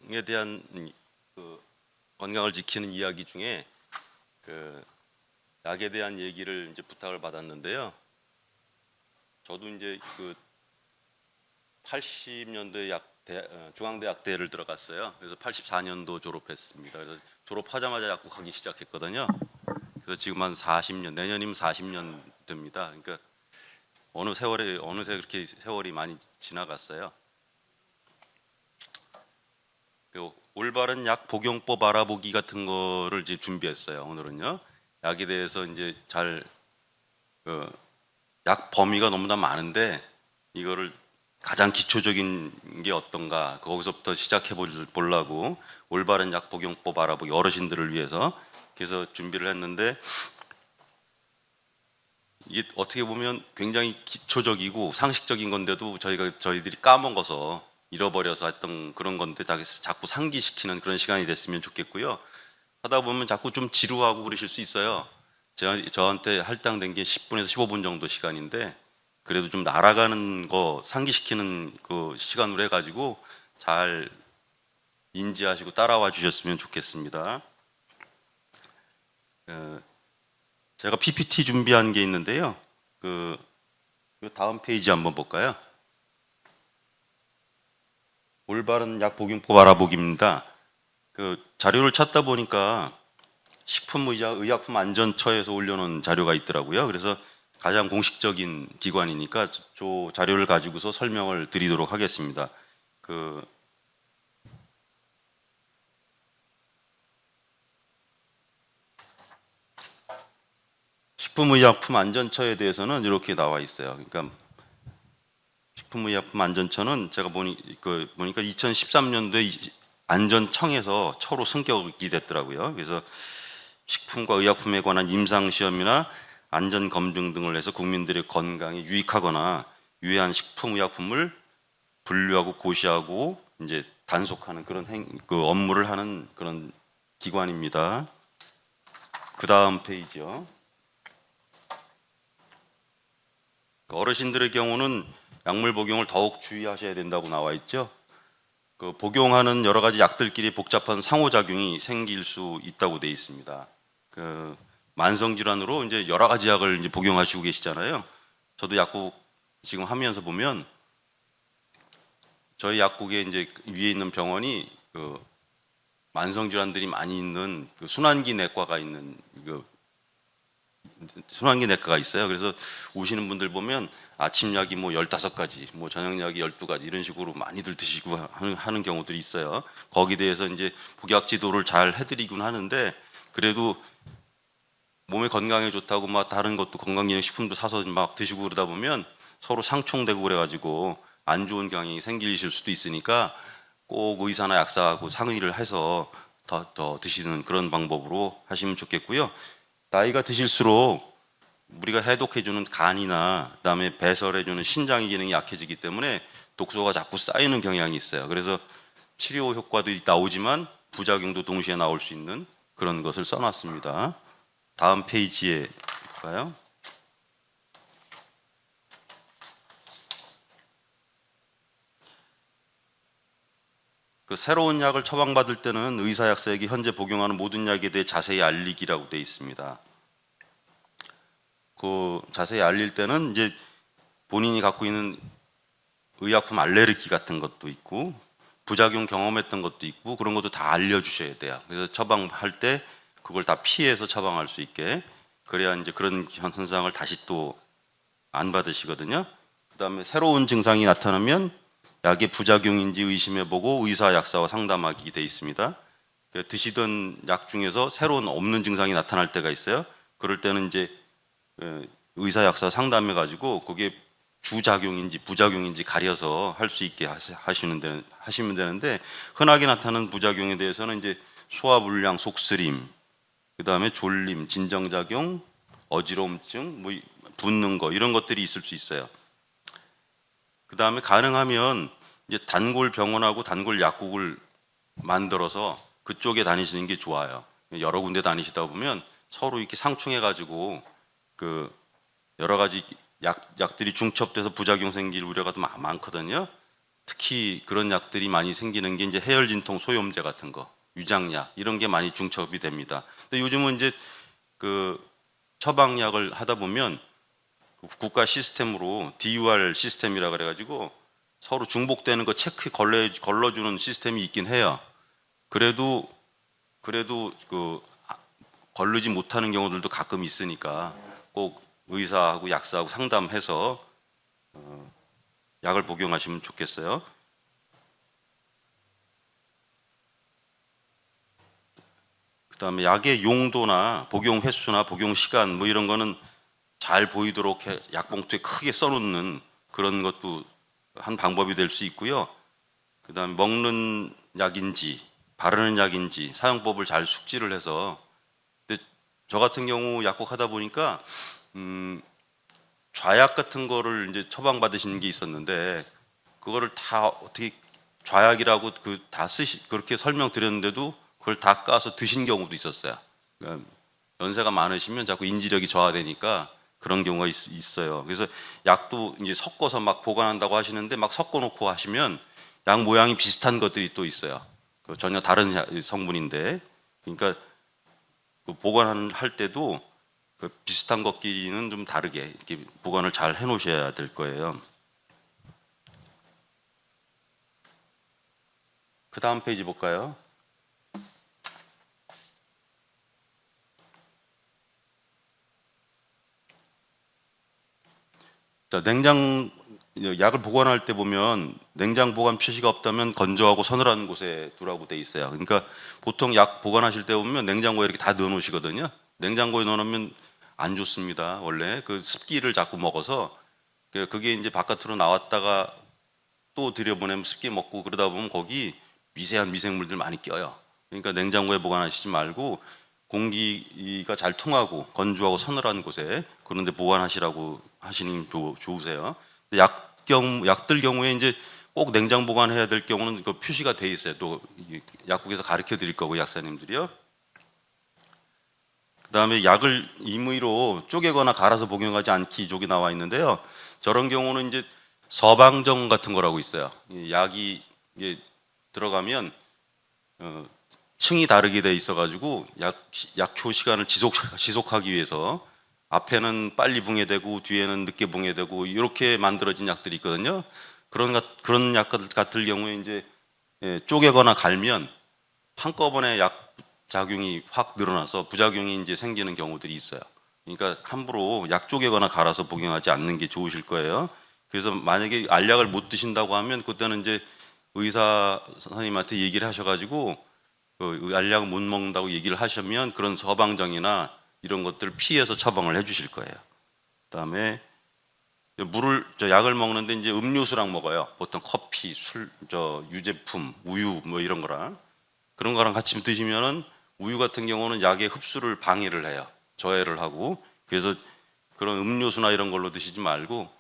건강에 대한 그 건강을 지키는 이야기 중에 그 약에 대한 얘기를 이제 부탁을 받았는데요. 저도 이제 그 80년도에 중앙대학대를 들어갔어요. 그래서 84년도 졸업했습니다. 그래서 졸업하자마자 약국하기 시작했거든요. 그래서 지금 한 40년, 내년이면 40년 됩니다. 그러니까 어느새 그렇게 세월이 많이 지나갔어요. 그 올바른 약 복용법 알아보기 같은 거를 이제 준비했어요. 오늘은요. 약에 대해서 이제 약 범위가 너무나 많은데 이거를 가장 기초적인 게 어떤가 거기서부터 시작해 보려고 올바른 약 복용법 알아보기 어르신들을 위해서 그래서 준비를 했는데 이게 어떻게 보면 굉장히 기초적이고 상식적인 건데도 저희들이 까먹어서 잃어버려서 했던 그런 건데 자꾸 상기시키는 그런 시간이 됐으면 좋겠고요. 하다 보면 자꾸 좀 지루하고 그러실 수 있어요. 저한테 할당된 게 10분에서 15분 정도 시간인데 그래도 좀 날아가는 거 상기시키는 그 시간으로 해가지고 잘 인지하시고 따라와 주셨으면 좋겠습니다. 제가 PPT 준비한 게 있는데요. 그 다음 페이지 한번 볼까요? 올바른 약 복용법 알아보기입니다. 그 자료를 찾다 보니까 식품의약품안전처에서 올려놓은 자료가 있더라고요. 그래서 가장 공식적인 기관이니까 저 자료를 가지고서 설명을 드리도록 하겠습니다. 그 식품의약품안전처에 대해서는 이렇게 나와 있어요. 그러니까 식품의약품안전처는 제가 보니까 2013년도에 안전청에서 처로 승격이 됐더라고요. 그래서 식품과 의약품에 관한 임상시험이나 안전검증 등을 해서 국민들의 건강에 유익하거나 유해한 식품의약품을 분류하고 고시하고 이제 단속하는 그런 그 업무를 하는 그런 기관입니다. 그 다음 페이지요. 어르신들의 경우는 약물 복용을 더욱 주의하셔야 된다고 나와 있죠. 그 복용하는 여러 가지 약들끼리 복잡한 상호작용이 생길 수 있다고 되어 있습니다. 그 만성 질환으로 이제 여러 가지 약을 이제 복용하시고 계시잖아요. 저도 약국 지금 하면서 보면 저희 약국에 이제 위에 있는 병원이 그 만성 질환들이 많이 있는 그 순환기 내과가 있는 그 순환기 내과가 있어요. 그래서 오시는 분들 보면 아침 약이 뭐 15가지, 뭐 저녁 약이 12가지 이런 식으로 많이들 드시고 하는 경우들이 있어요. 거기에 대해서 이제 복약 지도를 잘 해드리곤 하는데 그래도 몸에 건강에 좋다고 막 다른 것도 건강기능식품도 사서 막 드시고 그러다 보면 서로 상충되고 그래가지고 안 좋은 경향이 생기실 수도 있으니까 꼭 의사나 약사하고 상의를 해서 더 드시는 그런 방법으로 하시면 좋겠고요. 나이가 드실수록 우리가 해독해주는 간이나 그다음에 배설해주는 신장의 기능이 약해지기 때문에 독소가 자꾸 쌓이는 경향이 있어요. 그래서 치료 효과도 나오지만 부작용도 동시에 나올 수 있는 그런 것을 써놨습니다. 다음 페이지에 볼까요? 그 새로운 약을 처방받을 때는 의사 약사에게 현재 복용하는 모든 약에 대해 자세히 알리기라고 되어 있습니다. 그 자세히 알릴 때는 이제 본인이 갖고 있는 의약품 알레르기 같은 것도 있고 부작용 경험했던 것도 있고 그런 것도 다 알려주셔야 돼요. 그래서 처방할 때 그걸 다 피해서 처방할 수 있게 그래야 이제 그런 현상을 다시 또 안 받으시거든요. 그다음에 새로운 증상이 나타나면 약의 부작용인지 의심해보고 의사 약사와 상담하게 돼 있습니다. 드시던 약 중에서 새로운 없는 증상이 나타날 때가 있어요. 그럴 때는 이제 의사 약사 상담해 가지고 그게 주작용인지 부작용인지 가려서 할 수 있게 하시면 되는데 흔하게 나타나는 부작용에 대해서는 이제 소화불량, 속쓰림, 그다음에 졸림, 진정작용, 어지러움증, 뭐 붓는 거 이런 것들이 있을 수 있어요. 그다음에 가능하면 이제 단골 병원하고 단골 약국을 만들어서 그쪽에 다니시는 게 좋아요. 여러 군데 다니시다 보면 서로 이렇게 상충해 가지고 그 여러 가지 약들이 중첩돼서 부작용 생길 우려가 많거든요. 특히 그런 약들이 많이 생기는 게 이제 해열진통 소염제 같은 거, 위장약 이런 게 많이 중첩이 됩니다. 근데 요즘은 이제 그 처방약을 하다 보면 국가 시스템으로 DUR 시스템이라 그래가지고 서로 중복되는 거 체크 걸러주는 시스템이 있긴 해요. 그래도 그 걸르지 못하는 경우들도 가끔 있으니까 꼭 의사하고 약사하고 상담해서 약을 복용하시면 좋겠어요. 그다음에 약의 용도나 복용 횟수나 복용 시간 뭐 이런 거는 잘 보이도록 약봉투에 크게 써놓는 그런 것도 한 방법이 될 수 있고요. 그다음에 먹는 약인지 바르는 약인지 사용법을 잘 숙지를 해서, 근데 저 같은 경우 약국하다 보니까 좌약 같은 거를 이제 처방 받으시는 게 있었는데 그거를 다 어떻게 좌약이라고 그 다 그렇게 설명드렸는데도 그걸 다 까서 드신 경우도 있었어요. 그러니까 연세가 많으시면 자꾸 인지력이 저하되니까 그런 경우가 있어요. 그래서 약도 이제 섞어서 막 보관한다고 하시는데 막 섞어 놓고 하시면 약 모양이 비슷한 것들이 또 있어요. 전혀 다른 성분인데, 그러니까 그 보관할 때도 그 비슷한 것끼리는 좀 다르게 이렇게 보관을 잘 해놓으셔야 될 거예요. 그 다음 페이지 볼까요? 자, 약을 보관할 때 보면 냉장 보관 표시가 없다면 건조하고 서늘한 곳에 두라고 돼 있어요. 그러니까 보통 약 보관하실 때 보면 냉장고에 이렇게 다 넣어 놓으시거든요. 냉장고에 넣어 놓으면 안 좋습니다. 원래 그 습기를 자꾸 먹어서 그게 이제 바깥으로 나왔다가 또 들여보내면 습기 먹고 그러다 보면 거기 미세한 미생물들 많이 껴요. 그러니까 냉장고에 보관하시지 말고 공기가 잘 통하고 건조하고 서늘한 곳에 그런 데 보관하시라고 하시는 좋으세요. 약들 경우에 이제 꼭 냉장 보관해야 될 경우는 그 표시가 돼 있어요. 또 약국에서 가르쳐 드릴 거고 약사님들이요. 그다음에 약을 임의로 쪼개거나 갈아서 복용하지 않기 쪽이 나와 있는데요. 저런 경우는 이제 서방정 같은 거라고 있어요. 이 약이 이게 들어가면 층이 다르게 돼 있어가지고 약효 시간을 지속하기 위해서 앞에는 빨리 붕해되고 뒤에는 늦게 붕해되고 이렇게 만들어진 약들이 있거든요. 그런 약 같은 경우에 이제 쪼개거나 갈면 한꺼번에 약 작용이 확 늘어나서 부작용이 이제 생기는 경우들이 있어요. 그러니까 함부로 약 쪼개거나 갈아서 복용하지 않는 게 좋으실 거예요. 그래서 만약에 알약을 못 드신다고 하면 그때는 이제 의사 선생님한테 얘기를 하셔가지고 그 알약을 못 먹는다고 얘기를 하시면 그런 서방정이나 이런 것들을 피해서 처방을 해주실 거예요. 그다음에 약을 먹는데 이제 음료수랑 먹어요. 보통 커피, 유제품, 우유 뭐 이런 거랑 그런 거랑 같이 드시면은 우유 같은 경우는 약의 흡수를 방해를 해요. 저해를 하고. 그래서 그런 음료수나 이런 걸로 드시지 말고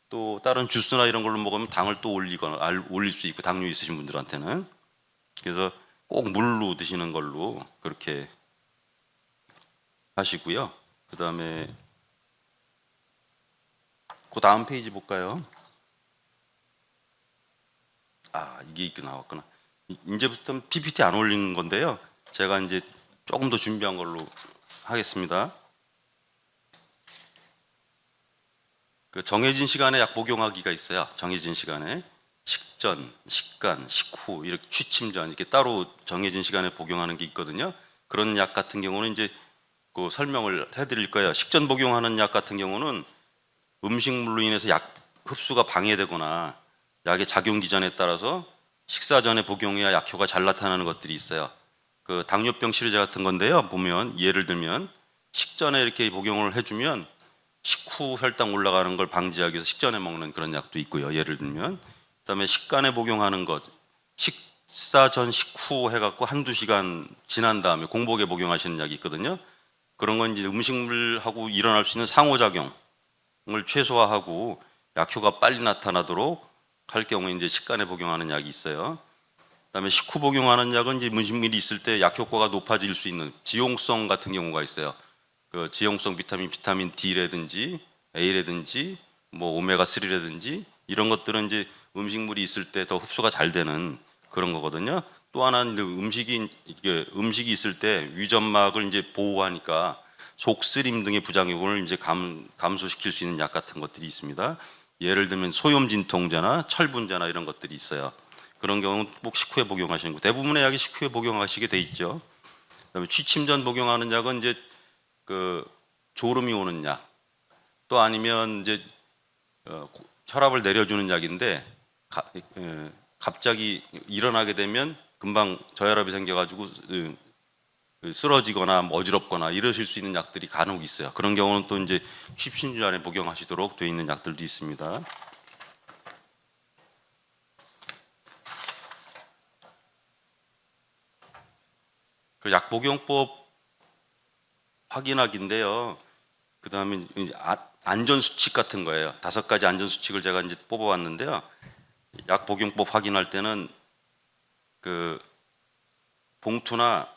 또 다른 주스나 이런 걸로 먹으면 당을 또 올릴 수 있고 당뇨 있으신 분들한테는. 그래서 꼭 물로 드시는 걸로 그렇게 하시고요. 그다음에 그 다음 페이지 볼까요? 아, 이게 있게 나왔구나. 이제부터 PPT 안 올리는 건데요. 제가 이제 조금 더 준비한 걸로 하겠습니다. 그 정해진 시간에 약 복용하기가 있어요. 정해진 시간에 식전, 식간, 식후 이렇게 취침 전 이렇게 따로 정해진 시간에 복용하는 게 있거든요. 그런 약 같은 경우는 이제 그 설명을 해드릴 거예요. 식전 복용하는 약 같은 경우는 음식물로 인해서 약 흡수가 방해되거나 약의 작용 기전에 따라서 식사 전에 복용해야 약효가 잘 나타나는 것들이 있어요. 그 당뇨병 치료제 같은 건데요. 보면 예를 들면 식전에 이렇게 복용을 해주면 식후 혈당 올라가는 걸 방지하기 위해서 식전에 먹는 그런 약도 있고요. 예를 들면 그다음에 식간에 복용하는 것, 식사 전 식후 해갖고 한두 시간 지난 다음에 공복에 복용하시는 약이 있거든요. 그런 건 이제 음식물하고 일어날 수 있는 상호작용을 최소화하고 약효가 빨리 나타나도록 할 경우에 이제 식간에 복용하는 약이 있어요. 그다음에 식후 복용하는 약은 이제 음식물이 있을 때 약 효과가 높아질 수 있는 지용성 같은 경우가 있어요. 그 지용성 비타민 D라든지 A라든지 뭐 오메가 3라든지 이런 것들은 이제 음식물이 있을 때 더 흡수가 잘 되는 그런 거거든요. 또 하나는 음식이 있을 때 위점막을 이제 보호하니까 속쓰림 등의 부작용을 이제 감소시킬 수 있는 약 같은 것들이 있습니다. 예를 들면 소염진통제나 철분제나 이런 것들이 있어요. 그런 경우는 꼭 식후에 복용하시는 거. 대부분의 약이 식후에 복용하시게 돼 있죠. 그다음에 취침 전 복용하는 약은 이제 그 졸음이 오는 약, 또 아니면 이제 혈압을 내려주는 약인데 갑자기 일어나게 되면 금방 저혈압이 생겨가지고 쓰러지거나 뭐 어지럽거나 이러실 수 있는 약들이 간혹 있어요. 그런 경우는 또 이제 십신주 안에 복용하시도록 되어 있는 약들도 있습니다. 그 약 복용법 확인하기인데요. 그 다음에 안전 수칙 같은 거예요. 5가지 안전 수칙을 제가 이제 뽑아왔는데요. 약 복용법 확인할 때는 그 봉투나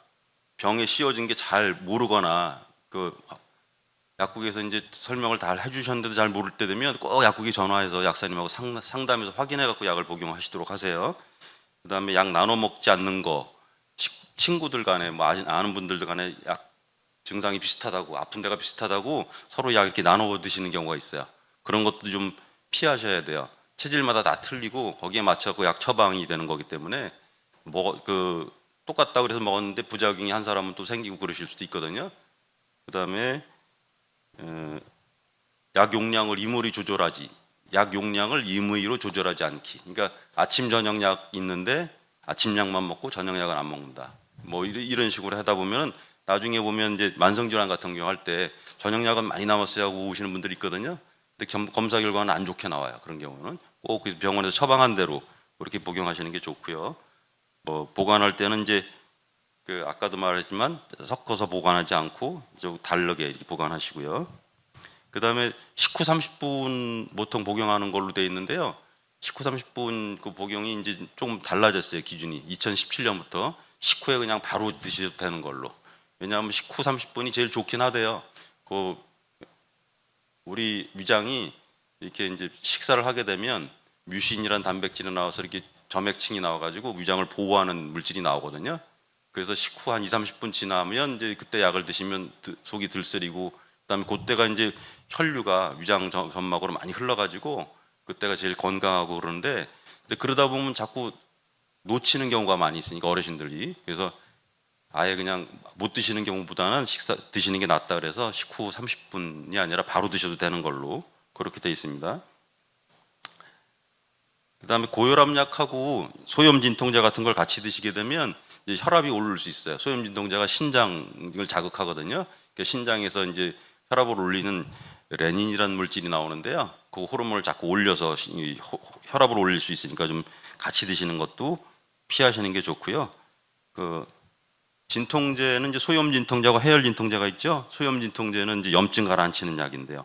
병에 씌워진 게 잘 모르거나 그 약국에서 이제 설명을 다 해주셨는데도 잘 모를 때 되면 꼭 약국에 전화해서 약사님하고 상담해서 확인해 갖고 약을 복용하시도록 하세요. 그 다음에 약 나눠 먹지 않는 거, 친구들 간에 뭐 아는 분들 간에 약 증상이 비슷하다고 아픈 데가 비슷하다고 서로 약 이렇게 나눠 드시는 경우가 있어요. 그런 것도 좀 피하셔야 돼요. 체질마다 다 틀리고 거기에 맞춰서 약 처방이 되는 거기 때문에 뭐 똑같다고 그래서 먹었는데 부작용이 한 사람은 또 생기고 그러실 수도 있거든요. 그다음에 약 용량을 임의로 조절하지, 약 용량을 임의로 조절하지 않기. 그러니까 아침 저녁 약 있는데 아침 약만 먹고 저녁 약은 안 먹는다. 뭐 이런 식으로 하다 보면은 나중에 보면 이제 만성질환 같은 경우 할 때 저녁 약은 많이 남았어요 하고 오시는 분들이 있거든요. 근데 검사 결과는 안 좋게 나와요. 그런 경우는 꼭 병원에서 처방한 대로 그렇게 복용하시는 게 좋고요. 뭐 보관할 때는 이제 아까도 말했지만 섞어서 보관하지 않고 좀 다르게 이렇게 보관하시고요. 그 다음에 식후 30분 보통 복용하는 걸로 되어 있는데요. 식후 30분 그 복용이 이제 조금 달라졌어요. 기준이 2017년부터 식후에 그냥 바로 드셔도 되는 걸로. 왜냐하면 식후 30분이 제일 좋긴 하대요. 그 우리 위장이 이렇게 이제 식사를 하게 되면 뮤신이란 단백질이 나와서 이렇게 점액층이 나와가지고 위장을 보호하는 물질이 나오거든요. 그래서 식후 한 2, 30분 지나면 이제 그때 약을 드시면 속이 들쓰리고 그다음에 그때가 이제 혈류가 위장 점막으로 많이 흘러가지고 그때가 제일 건강하고 그러는데 그러다 보면 자꾸 놓치는 경우가 많이 있으니까 어르신들이 그래서 아예 그냥 못 드시는 경우보다는 드시는 게 낫다 그래서 식후 30분이 아니라 바로 드셔도 되는 걸로 그렇게 되어 있습니다. 그다음에 고혈압약하고 소염진통제 같은 걸 같이 드시게 되면 이제 혈압이 오를 수 있어요. 소염진통제가 신장을 자극하거든요. 그러니까 신장에서 이제 혈압을 올리는 레닌이라는 물질이 나오는데요. 그 호르몬을 자꾸 올려서 혈압을 올릴 수 있으니까 좀 같이 드시는 것도 피하시는 게 좋고요. 그 진통제는 이제 소염진통제하고 해열진통제가 있죠. 소염진통제는 이제 염증 가라앉히는 약인데요.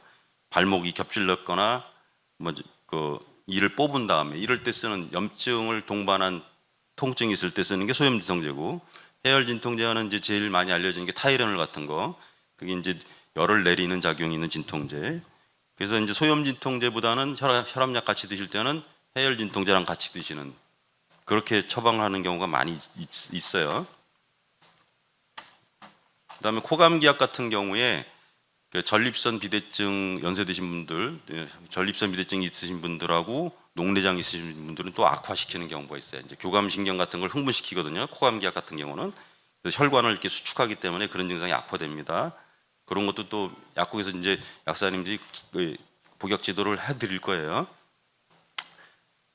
발목이 겹질렀거나 뭐그 이를 뽑은 다음에 이럴 때 쓰는 염증을 동반한 통증이 있을 때 쓰는 게 소염진통제고 해열진통제는 이제 제일 많이 알려진 게 타이레놀 같은 거 그게 이제 열을 내리는 작용이 있는 진통제. 그래서 이제 소염진통제보다는 혈압약 같이 드실 때는 해열진통제랑 같이 드시는 그렇게 처방하는 경우가 많이 있어요. 그다음에 코감기약 같은 경우에 전립선 비대증 연세 드신 분들, 전립선 비대증 있으신 분들하고 녹내장 있으신 분들은 또 악화시키는 경우가 있어요. 이제 교감신경 같은 걸 흥분시키거든요. 코감기약 같은 경우는 혈관을 이렇게 수축하기 때문에 그런 증상이 악화됩니다. 그런 것도 또 약국에서 이제 약사님들이 복약 지도를 해드릴 거예요.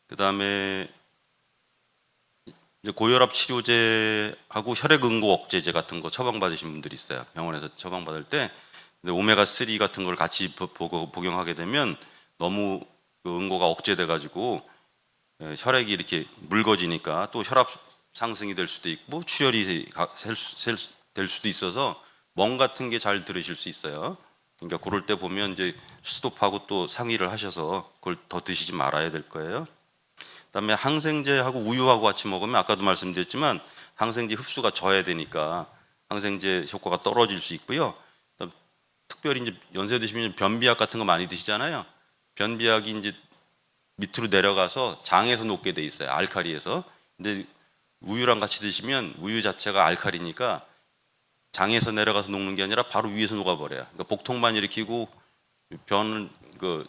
그다음에 이제 고혈압 치료제하고 혈액응고 억제제 같은 거 처방받으신 분들이 있어요. 병원에서 처방받을 때 오메가3 같은 걸 같이 복용하게 되면 너무 그 응고가 억제돼 가지고 혈액이 이렇게 묽어지니까 또 혈압 상승이 될 수도 있고 출혈이 될 수도 있어서 멍 같은 게 잘 들으실 수 있어요. 그러니까 그럴 때 보면 이제 스톱하고 또 상의를 하셔서 그걸 더 드시지 말아야 될 거예요. 그다음에 항생제하고 우유하고 같이 먹으면 아까도 말씀드렸지만 항생제 흡수가 져야 되니까 항생제 효과가 떨어질 수 있고요. 특별히 이제 연세 드시면 변비약 같은 거 많이 드시잖아요. 변비약이 이제 밑으로 내려가서 장에서 녹게 돼 있어요. 알칼리에서. 근데 우유랑 같이 드시면 우유 자체가 알칼리니까 장에서 내려가서 녹는 게 아니라 바로 위에서 녹아버려요. 그러니까 복통만 일으키고 그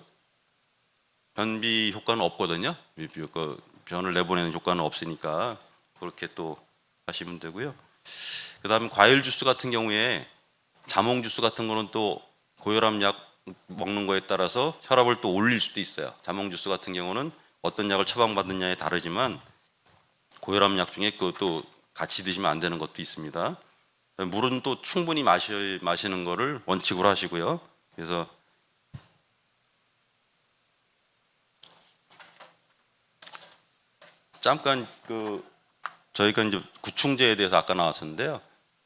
변비 효과는 없거든요. 그 변을 내보내는 효과는 없으니까 그렇게 또 하시면 되고요. 그다음에 과일 주스 같은 경우에 자몽 주스 같은 거는 또 고혈압 약 먹는 거에 따라서 혈압을 또 올릴 수도 있어요. 자몽 주스 같은 경우는 어떤 약을 처방받느냐에 다르지만 고혈압 약 중에 그것도 같이 드시면 안 되는 것도 있습니다. 물은 또 충분히 마시는 거를 원칙으로 하시고요. 그래서 잠깐 저희가 이제 구충제에 대해서 아까 나왔었는데요.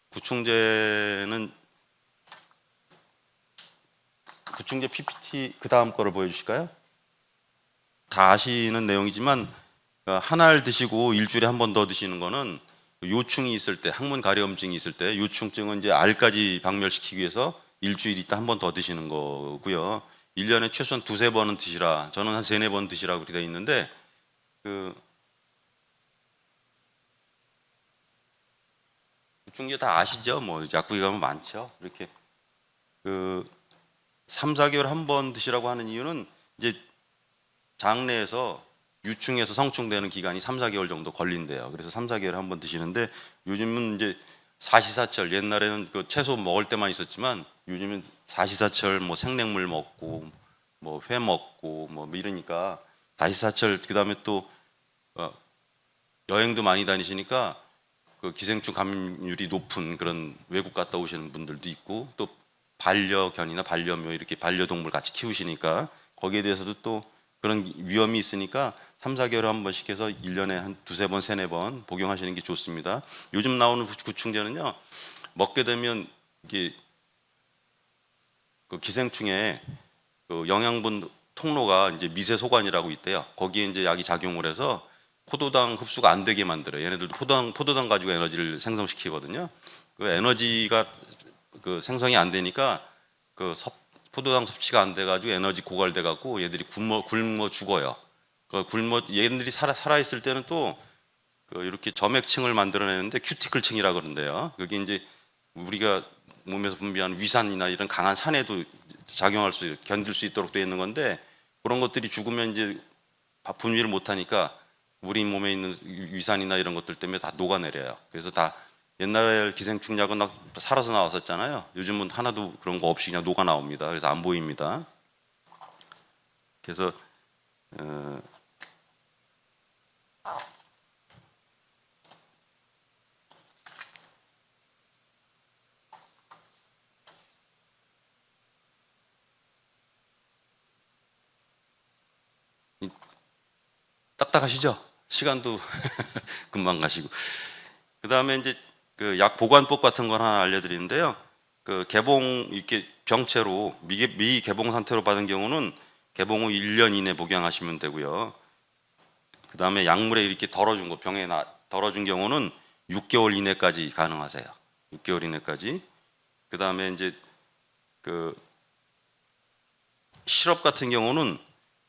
구충제 PPT 그 다음 거를 보여주실까요? 다 아시는 내용이지만 한 알 드시고 일주일에 한 번 더 드시는 거는 요충이 있을 때, 항문 가려움증이 있을 때, 요충증은 이제 알까지 박멸시키기 위해서 일주일 있다 한 번 더 드시는 거고요. 1년에 최소한 두세 번은 드시라. 저는 한 세네 번 드시라고 그렇게 되어 있는데 요충제 다 아시죠? 뭐 약국에 가면 많죠. 이렇게 3, 4개월 한 번 드시라고 하는 이유는 이제 장내에서 유충에서 성충되는 기간이 3, 4개월 정도 걸린대요. 그래서 3, 4개월에 한 번 드시는데 요즘은 이제 사시사철, 옛날에는 그 채소 먹을 때만 있었지만 요즘은 사시사철 뭐 생냉물 먹고 뭐 회 먹고 뭐 이러니까 사시사철, 그다음에 또 여행도 많이 다니시니까 그 기생충 감염률이 높은 그런 외국 갔다 오시는 분들도 있고, 또 반려견이나 반려묘 이렇게 반려동물 같이 키우시니까 거기에 대해서도 또 그런 위험이 있으니까 3, 4개월에 한 번씩 해서 1년에 한 두세 번, 세네 번 복용하시는 게 좋습니다. 요즘 나오는 구충제는요, 먹게 되면 이게 그 기생충의 그 영양분 통로가 이제 미세소관이라고 있대요. 거기에 이제 약이 작용을 해서 포도당 흡수가 안 되게 만들어요. 얘네들도 포도당 가지고 에너지를 생성시키거든요. 그 에너지가 그 생성이 안 되니까 포도당 섭취가 안 돼가지고 에너지 고갈돼 갖고 얘들이 굶어 죽어요. 얘네들이 살아 있을 때는 또 이렇게 점액층을 만들어내는데 큐티클층이라 그러는데요. 그게 이제 우리가 몸에서 분비하는 위산이나 이런 강한 산에도 견딜 수 있도록 되어 있는 건데, 그런 것들이 죽으면 이제 분비를 못 하니까 우리 몸에 있는 위산이나 이런 것들 때문에 다 녹아내려요. 그래서 다 옛날에 기생충 약은 막 살아서 나왔었잖아요. 요즘은 하나도 그런 거 없이 그냥 녹아 나옵니다. 그래서 안 보입니다. 그래서 딱딱하시죠? 시간도 금방 가시고. 그 다음에 이제 그 약 보관법 같은 걸 하나 알려드리는데요. 그 개봉 이렇게 병체로 미개봉 상태로 받은 경우는 개봉 후 1년 이내 복용하시면 되고요. 그 다음에 약물에 이렇게 덜어준 거, 병에 덜어준 경우는 6개월 이내까지 가능하세요. 6개월 이내까지. 그 다음에 이제 그 시럽 같은 경우는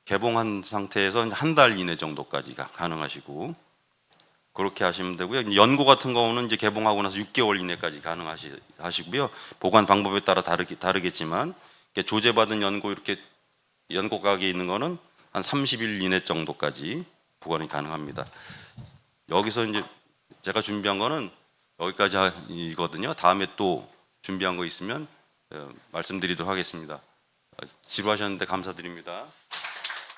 개봉한 상태에서 한 달 이내 정도까지가 가능하시고, 그렇게 하시면 되고요. 연고 같은 경우는 이제 개봉하고 나서 6개월 이내까지 가능하시고요. 보관 방법에 따라 다르겠지만 조제받은 연고, 이렇게 연고 가게에 있는 거는 한 30일 이내 정도까지 보관이 가능합니다. 여기서 이제 제가 준비한 거는 여기까지이거든요. 다음에 또 준비한 거 있으면 말씀드리도록 하겠습니다. 지루하셨는데 감사드립니다.